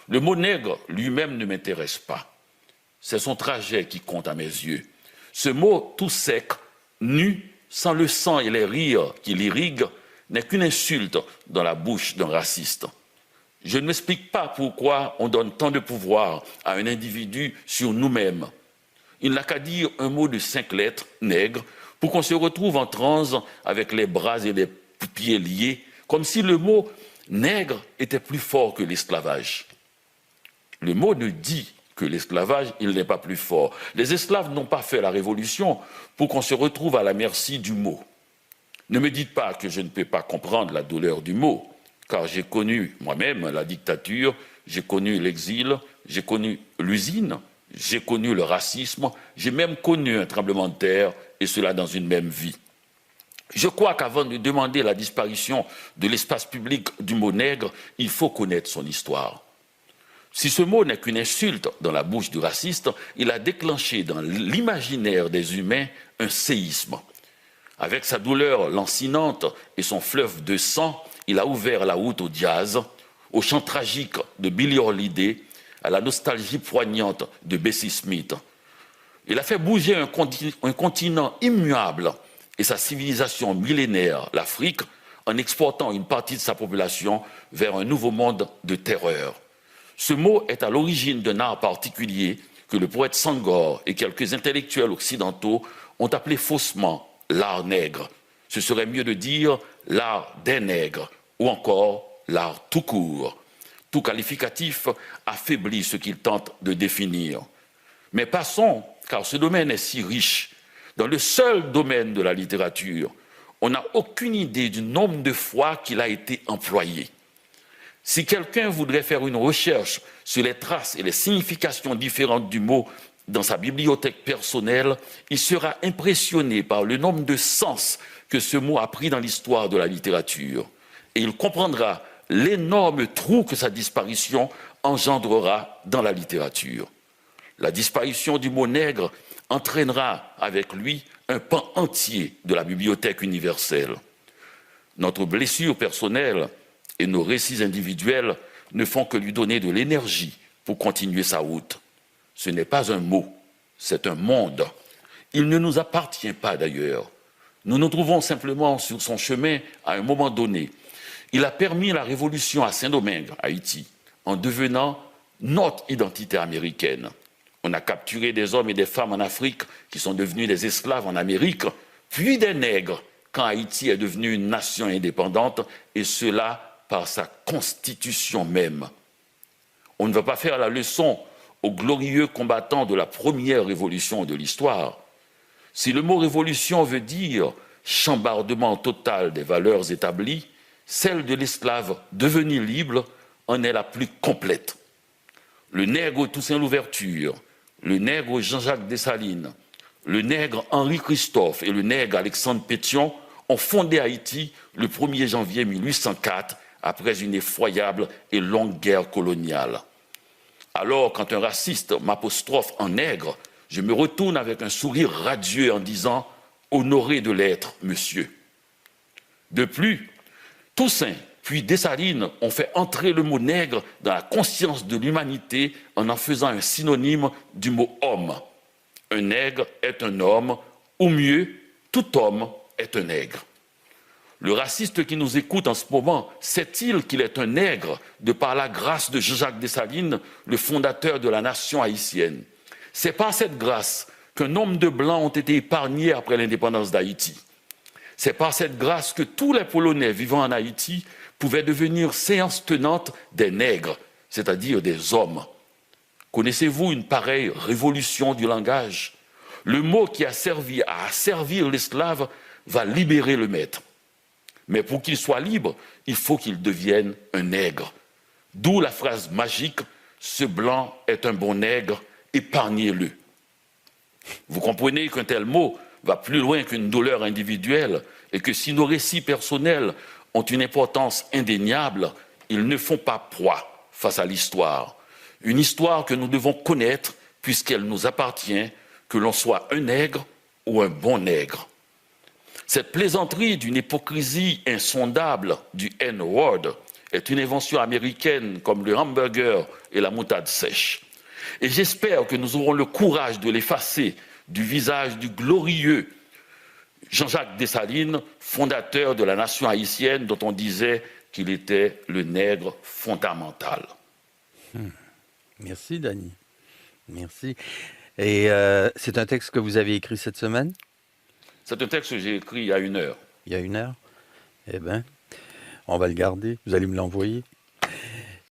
Le mot nègre lui-même ne m'intéresse pas. C'est son trajet qui compte à mes yeux. Ce mot tout sec, nu, sans le sang et les rires qui l'irriguent, n'est qu'une insulte dans la bouche d'un raciste. Je ne m'explique pas pourquoi on donne tant de pouvoir à un individu sur nous-mêmes. Il n'a qu'à dire un mot de 5 lettres, nègre, pour qu'on se retrouve en transe avec les bras et les pieds liés, comme si le mot nègre était plus fort que l'esclavage. Le mot ne dit que l'esclavage, il n'est pas plus fort. Les esclaves n'ont pas fait la révolution pour qu'on se retrouve à la merci du mot. Ne me dites pas que je ne peux pas comprendre la douleur du mot, car j'ai connu moi-même la dictature, j'ai connu l'exil, j'ai connu l'usine, j'ai connu le racisme, j'ai même connu un tremblement de terre, et cela dans une même vie. Je crois qu'avant de demander la disparition de l'espace public du mot nègre, il faut connaître son histoire. Si ce mot n'est qu'une insulte dans la bouche du raciste, il a déclenché dans l'imaginaire des humains un séisme. Avec sa douleur lancinante et son fleuve de sang, il a ouvert la route au jazz, au chant tragique de Billie Holiday, à la nostalgie poignante de Bessie Smith. Il a fait bouger un continent immuable et sa civilisation millénaire, l'Afrique, en exportant une partie de sa population vers un nouveau monde de terreur. Ce mot est à l'origine d'un art particulier que le poète Senghor et quelques intellectuels occidentaux ont appelé faussement l'art nègre. Ce serait mieux de dire l'art des nègres ou encore l'art tout court. Tout qualificatif affaiblit ce qu'il tente de définir. Mais passons, car ce domaine est si riche. Dans le seul domaine de la littérature, on n'a aucune idée du nombre de fois qu'il a été employé. Si quelqu'un voudrait faire une recherche sur les traces et les significations différentes du mot dans sa bibliothèque personnelle, il sera impressionné par le nombre de sens que ce mot a pris dans l'histoire de la littérature. Et il comprendra l'énorme trou que sa disparition engendrera dans la littérature. La disparition du mot nègre entraînera avec lui un pan entier de la bibliothèque universelle. Notre blessure personnelle et nos récits individuels ne font que lui donner de l'énergie pour continuer sa route. Ce n'est pas un mot, c'est un monde. Il ne nous appartient pas d'ailleurs. Nous nous trouvons simplement sur son chemin à un moment donné. Il a permis la révolution à Saint-Domingue, Haïti, en devenant notre identité américaine. On a capturé des hommes et des femmes en Afrique qui sont devenus des esclaves en Amérique, puis des nègres quand Haïti est devenue une nation indépendante, et cela par sa constitution même. On ne va pas faire la leçon aux glorieux combattants de la première révolution de l'histoire. Si le mot révolution veut dire chambardement total des valeurs établies, celle de l'esclave devenu libre en est la plus complète. Le nègre Toussaint Louverture, le nègre Jean-Jacques Dessalines, le nègre Henri Christophe et le nègre Alexandre Pétion ont fondé Haïti le 1er janvier 1804 après une effroyable et longue guerre coloniale. Alors, quand un raciste m'apostrophe en nègre, je me retourne avec un sourire radieux en disant « Honoré de l'être, monsieur ». De plus, Toussaint puis Dessalines ont fait entrer le mot nègre dans la conscience de l'humanité en faisant un synonyme du mot homme. Un nègre est un homme, ou mieux, tout homme est un nègre. Le raciste qui nous écoute en ce moment sait-il qu'il est un nègre de par la grâce de Jean-Jacques Dessalines, le fondateur de la nation haïtienne? C'est par cette grâce qu'un nombre de Blancs ont été épargnés après l'indépendance d'Haïti. C'est par cette grâce que tous les Polonais vivant en Haïti pouvaient devenir séances tenantes des nègres, c'est-à-dire des hommes. Connaissez-vous une pareille révolution du langage? Le mot qui a servi à asservir l'esclave va libérer le maître. Mais pour qu'il soit libre, il faut qu'il devienne un nègre. D'où la phrase magique « Ce blanc est un bon nègre, épargnez-le ». Vous comprenez qu'un tel mot va plus loin qu'une douleur individuelle et que si nos récits personnels ont une importance indéniable, ils ne font pas proie face à l'histoire. Une histoire que nous devons connaître puisqu'elle nous appartient, que l'on soit un nègre ou un bon nègre. Cette plaisanterie d'une hypocrisie insondable du N-word est une invention américaine comme le hamburger et la moutarde sèche. Et j'espère que nous aurons le courage de l'effacer du visage du glorieux Jean-Jacques Dessalines, fondateur de la nation haïtienne dont on disait qu'il était le nègre fondamental. Merci, Dany. Merci. Et c'est un texte que vous avez écrit cette semaine? C'est un texte que j'ai écrit il y a 1 heure. Il y a 1 heure? Eh bien, on va le garder. Vous allez me l'envoyer?